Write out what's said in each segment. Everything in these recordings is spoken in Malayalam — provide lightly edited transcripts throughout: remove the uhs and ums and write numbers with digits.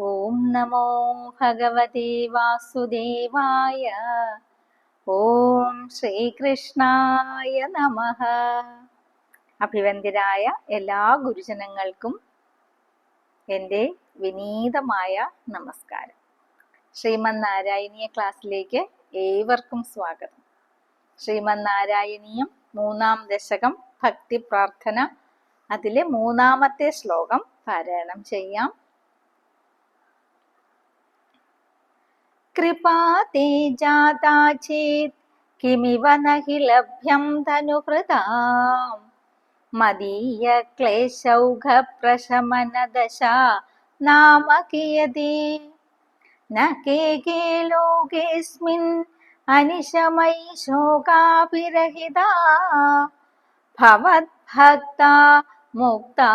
ഓം നമോ ഭഗവതേ വാസുദേവായ. ഓം ശ്രീകൃഷ്ണായ നമഃ. അഭിവന്ദ്യരായ എല്ലാ ഗുരുജനങ്ങൾക്കും എൻ്റെ വിനീതമായ നമസ്കാരം. ശ്രീമന്നാരായണീയ ക്ലാസ്സിലേക്ക് ഏവർക്കും സ്വാഗതം. ശ്രീമന്നാരായണീയം 3-ാം ദശകം ഭക്തി പ്രാർത്ഥന, അതിലെ 3-ാമത്തെ ശ്ലോകം പാരായണം ചെയ്യാം. കൃപാ തേ ജാതാ ചേത് കിമിവ നഹി ലഭ്യം ധനുഭൃതാം മദീയ ക്ലേശൗഘ പ്രശമന ദശ നാമ കിയതി ന കേ ലോകേസ്മിൻ അനിശമൈ ശോകാഭിരഹിതാ ഭവദ്ഭക്താ മുക്താ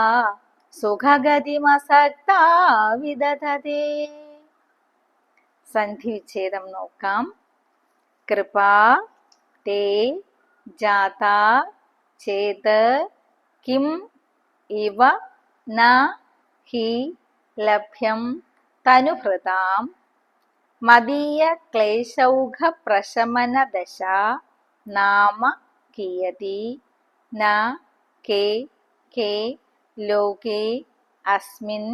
സുഖഗതിമസക്താ വിദധതേ. സന്ധി വിച്ഛേദം നോക്കാം. കൃപാ തേ ജാതാ ചേത് കിം ഇവ ന ഹി ലഭ്യം തനുഭൃതാം മദീയ ക്ലേശൗഘ പ്രശമന ദശ നാമ കിയതി ന കേ ലോകേ അസ്മിൻ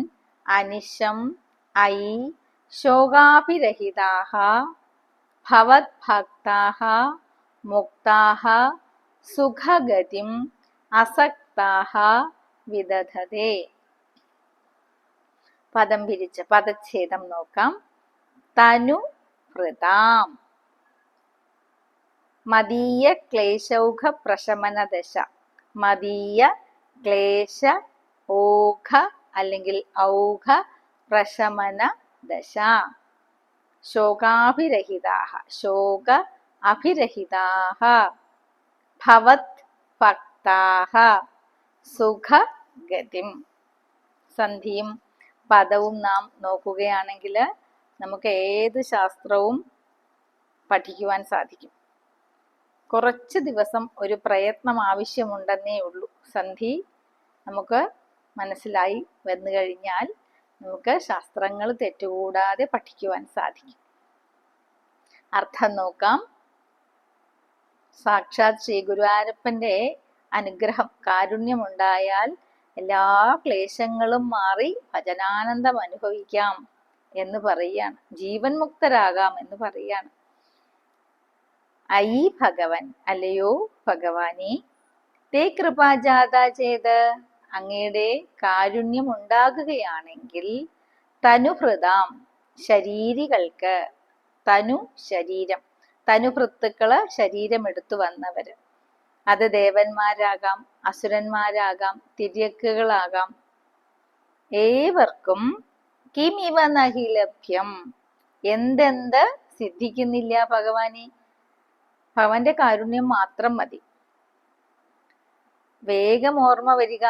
അനിശം ഐ ശോകാഭിരഹിതാഃ ഭവദ്ഭക്താഃ മുക്താഃ സുഖഗതിം അസക്താഃ വിദധതേ. പദം പിരിച്ച് പദച്ഛേദം നോക്കാം. തനുഭൃതാം മദീയ ക്ലേശൗഘ പ്രശമന ദശ. മദീയ ക്ലേശ ഓഘ അല്ലെങ്കിൽ ഔഘ പ്രശമന ദശ. ശോകാഭിരഹിതാഃ ശോക അഭിരഹിതാഃ ഭവത് ഭക്താഃ സുഖഗതിം. സന്ധിയും പദവും നാം നോക്കുകയാണെങ്കിൽ നമുക്ക് ഏത് ശാസ്ത്രവും പഠിക്കുവാൻ സാധിക്കും. കുറച്ച് ദിവസം ഒരു പ്രയത്നം ആവശ്യമുണ്ടെന്നേ ഉള്ളൂ. സന്ധി നമുക്ക് മനസ്സിലായി വന്നു കഴിഞ്ഞാൽ നമുക്ക് ശാസ്ത്രങ്ങൾ തെറ്റുകൂടാതെ പഠിക്കുവാൻ സാധിക്കും. അർത്ഥം നോക്കാം. സാക്ഷാത് ശ്രീ ഗുരുവായൂരപ്പന്റെ അനുഗ്രഹം കാരുണ്യമുണ്ടായാൽ എല്ലാ ക്ലേശങ്ങളും മാറി ഭജനാനന്ദം അനുഭവിക്കാം എന്ന് പറയാണ്. ജീവൻ മുക്തരാകാം എന്ന് പറയാണ്. ഐ ഭഗവൻ, അല്ലയോ ഭഗവാനെ, തേ കൃപാജാതാ ചെയ്ത് അങ്ങയുടെ കാരുണ്യം ഉണ്ടാകുകയാണെങ്കിൽ തനുഭൃതാം ശരീരികൾക്ക്, തനു ശരീരം, തനുഭൃത്തുക്കള് ശരീരം എടുത്തു വന്നവര്, അത് ദേവന്മാരാകാം, അസുരന്മാരാകാം, തിര്യക്കുകളാകാം, ഏവർക്കും കിമിവ നഹി ലഭ്യം, എന്തെന്ത് സിദ്ധിക്കുന്നില്ല ഭഗവാനെ, ഭഗവാന്റെ കാരുണ്യം മാത്രം മതി. വേഗം ഓർമ്മ വരിക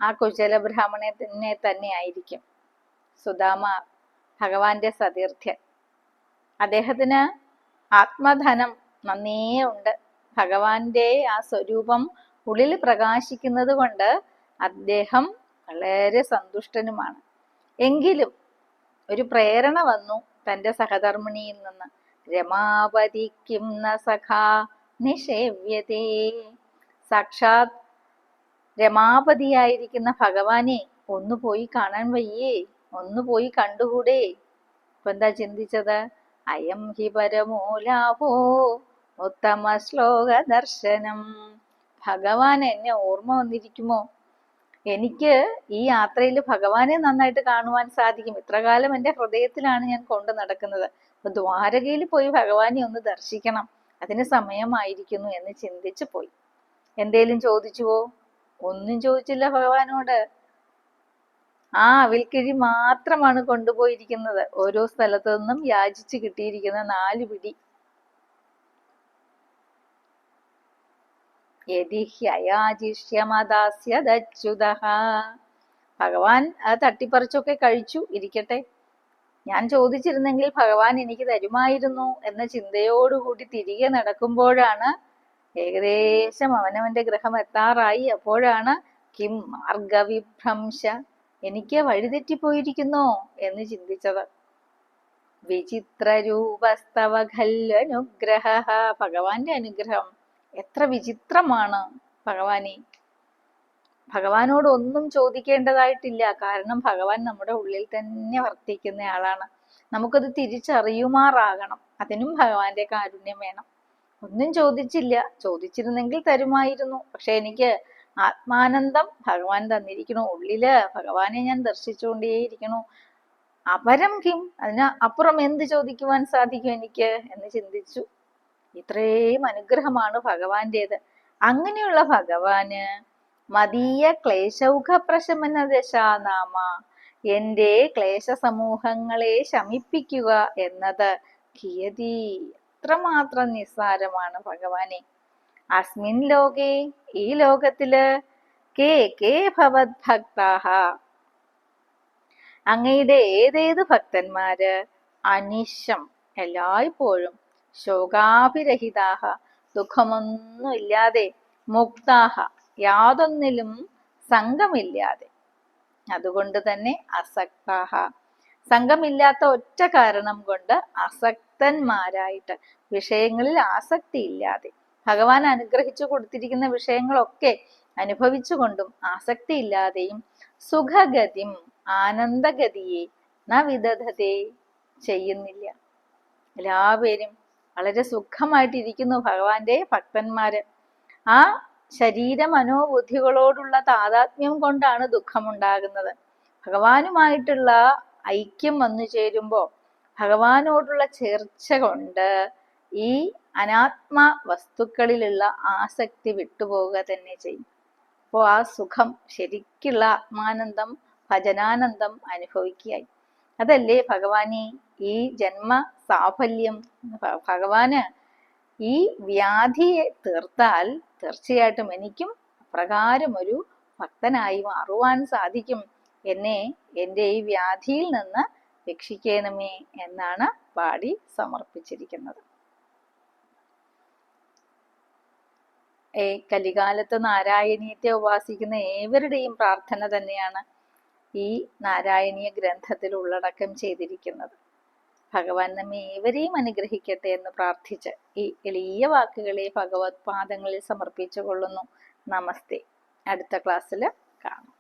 ആ കുശല ബ്രാഹ്മണനെ തന്നെ ആയിരിക്കും. സുദാമ ഭഗവാന്റെ സതീർത്ഥ്യൻ. അദ്ദേഹത്തിന് ആത്മധനം നന്നേ ഉണ്ട്. ഭഗവാന്റെ ആ സ്വരൂപം ഉള്ളിൽ പ്രകാശിക്കുന്നത് കൊണ്ട് അദ്ദേഹം വളരെ സന്തുഷ്ടനുമാണ്. എങ്കിലും ഒരു പ്രേരണ വന്നു തന്റെ സഹധർമ്മിണിയിൽ നിന്ന്. രമാപതിക്കും ന സഖാ നിഷേവ്യതേ. സാക്ഷാത് രമാപതിയായിരിക്കുന്ന ഭഗവാനെ ഒന്ന് പോയി കാണാൻ വയ്യേ, ഒന്ന് പോയി കണ്ടുകൂടെ. ഇപ്പൊ എന്താ ചിന്തിച്ചത്? അയം ഹി പരമോ ലാഭോ ഉത്തമ ശ്ലോക ദർശനം. ഭഗവാൻ എന്നെ ഓർമ്മ വന്നിരിക്കുമോ? എനിക്ക് ഈ യാത്രയിൽ ഭഗവാനെ നന്നായിട്ട് കാണുവാൻ സാധിക്കും. ഇത്രകാലം എൻ്റെ ഹൃദയത്തിലാണ് ഞാൻ കൊണ്ടു നടക്കുന്നത്. അപ്പൊ ദ്വാരകയിൽ പോയി ഭഗവാനെ ഒന്ന് ദർശിക്കണം, അതിന് സമയമായിരിക്കുന്നു എന്ന് ചിന്തിച്ചു പോയി. എന്തേലും ചോദിച്ചുവോ? ഒന്നും ചോദിച്ചില്ല ഭഗവാനോട്. ആ അവിൽക്കിഴി മാത്രമാണ് കൊണ്ടുപോയിരിക്കുന്നത്. ഓരോ സ്ഥലത്തു നിന്നും യാചിച്ച് കിട്ടിയിരിക്കുന്ന 4 പിടി. യദിഹ്യയാചിഷ്യമദാസ്യദച്യുതഃ. ഭഗവാൻ അത് തട്ടിപ്പറിച്ചൊക്കെ കഴിച്ചു ഇരിക്കട്ടെ. ഞാൻ ചോദിച്ചിരുന്നെങ്കിൽ ഭഗവാൻ എനിക്ക് തരുമായിരുന്നു എന്ന ചിന്തയോടുകൂടി തിരികെ നടക്കുമ്പോഴാണ് ഏകദേശം അവനവന്റെ ഗ്രഹം എത്താറായി. അപ്പോഴാണ് കിം മാർഗവിഭ്രംശ, എനിക്ക് വഴിതെറ്റിപ്പോയിരിക്കുന്നോ എന്ന് ചിന്തിച്ചത്. വിചിത്രരൂപസ്തവ ഖല്വനുഗ്രഹ. ഭഗവാന്റെ അനുഗ്രഹം എത്ര വിചിത്രമാണ് ഭഗവാനെ. ഭഗവാനോട് ഒന്നും ചോദിക്കേണ്ടതായിട്ടില്ല. കാരണം ഭഗവാൻ നമ്മുടെ ഉള്ളിൽ തന്നെ വർത്തിക്കുന്ന ആളാണ്. നമുക്കത് തിരിച്ചറിയുമാറാകണം. അതിനും ഭഗവാന്റെ കാരുണ്യം വേണം. ഒന്നും ചോദിച്ചില്ല. ചോദിച്ചിരുന്നെങ്കിൽ തരുമായിരുന്നു. പക്ഷെ എനിക്ക് ആത്മാനന്ദം ഭഗവാൻ തന്നിരിക്കണു. ഉള്ളില് ഭഗവാനെ ഞാൻ ദർശിച്ചുകൊണ്ടേയിരിക്കണു. അപരം കിം, അതിന് അപ്പുറം എന്ത് ചോദിക്കുവാൻ സാധിക്കും എനിക്ക് എന്ന് ചിന്തിച്ചു. ഇത്രയും അനുഗ്രഹമാണ് ഭഗവാന്റേത്. അങ്ങനെയുള്ള ഭഗവാന് മദീയ ക്ലേശൗഘ പ്രശമന ദശാനാമ, എന്റെ ക്ലേശ സമൂഹങ്ങളെ ശമിപ്പിക്കുക എന്നത് കിയതി, എത്രമാത്രം നിസ്സാരമാണ് ഭഗവാനെ. അസ്മിൻ ലോകേ, ഈ ലോകത്തില് കേ കേ ഭവത് ഭക്താഹ, അങ്ങയുടെ ഏതേത് ഭക്തന്മാര് അനിശം എല്ലായ്പ്പോഴും, ശോകാഭിരഹിതാഹ ദുഃഖമൊന്നുമില്ലാതെ, മുക്താഹ യാതൊന്നിലും സംഘമില്ലാതെ, അതുകൊണ്ട് തന്നെ അസക്താഹ സംഘമില്ലാത്ത ഒറ്റ കാരണം കൊണ്ട് അസക്തന്മാരായിട്ട്, വിഷയങ്ങളിൽ ആസക്തി ഇല്ലാതെ, ഭഗവാൻ അനുഗ്രഹിച്ചു കൊടുത്തിരിക്കുന്ന വിഷയങ്ങളൊക്കെ അനുഭവിച്ചുകൊണ്ടും ആസക്തി ഇല്ലാതെയും, സുഖഗതിം ആനന്ദഗതിയെ ന വിദധതേ ചെയ്യുന്നില്ല. എല്ലാവരും വളരെ സുഖമായിട്ടിരിക്കുന്നു ഭഗവാന്റെ ഭക്തന്മാര്. ആ ശരീര മനോബുദ്ധികളോടുള്ള താതാത്മ്യം കൊണ്ടാണ് ദുഃഖമുണ്ടാകുന്നത്. ഭഗവാനുമായിട്ടുള്ള ഐക്യം വന്നു ചേരുമ്പോ, ഭഗവാനോടുള്ള ചേർച്ച കൊണ്ട് ഈ അനാത്മ വസ്തുക്കളിലുള്ള ആസക്തി വിട്ടുപോവുക തന്നെ ചെയ്യും. അപ്പോൾ ആ സുഖം, ശരിക്കുള്ള ആത്മാനന്ദം, ഭജനാനന്ദം അനുഭവിക്കുകയായി. അതല്ലേ ഭഗവാനെ ഈ ജന്മ സാഫല്യം. ഭഗവാന് ഈ വ്യാധിയെ തീർത്താൽ തീർച്ചയായിട്ടും എനിക്കും അപ്രകാരം ഒരു ഭക്തനായി മാറുവാൻ സാധിക്കും. എന്നെ എൻ്റെ ഈ വ്യാധിയിൽ നിന്ന് രക്ഷിക്കണമേ എന്നാണ് പാടി സമർപ്പിച്ചിരിക്കുന്നത്. കലികാലത്ത് നാരായണീയത്തെ ഉപാസിക്കുന്ന ഏവരുടെയും പ്രാർത്ഥന തന്നെയാണ് ഈ നാരായണീയ ഗ്രന്ഥത്തിൽ ഉള്ളടക്കം ചെയ്തിരിക്കുന്നത്. ഭഗവാൻ നമ്മെ ഏവരെയും അനുഗ്രഹിക്കട്ടെ എന്ന് പ്രാർത്ഥിച്ച് ഈ എളിയ വാക്കുകളെ ഭഗവത് പാദങ്ങളിൽ സമർപ്പിച്ചു കൊള്ളുന്നു. നമസ്തേ. അടുത്ത ക്ലാസ്സിൽ കാണാം.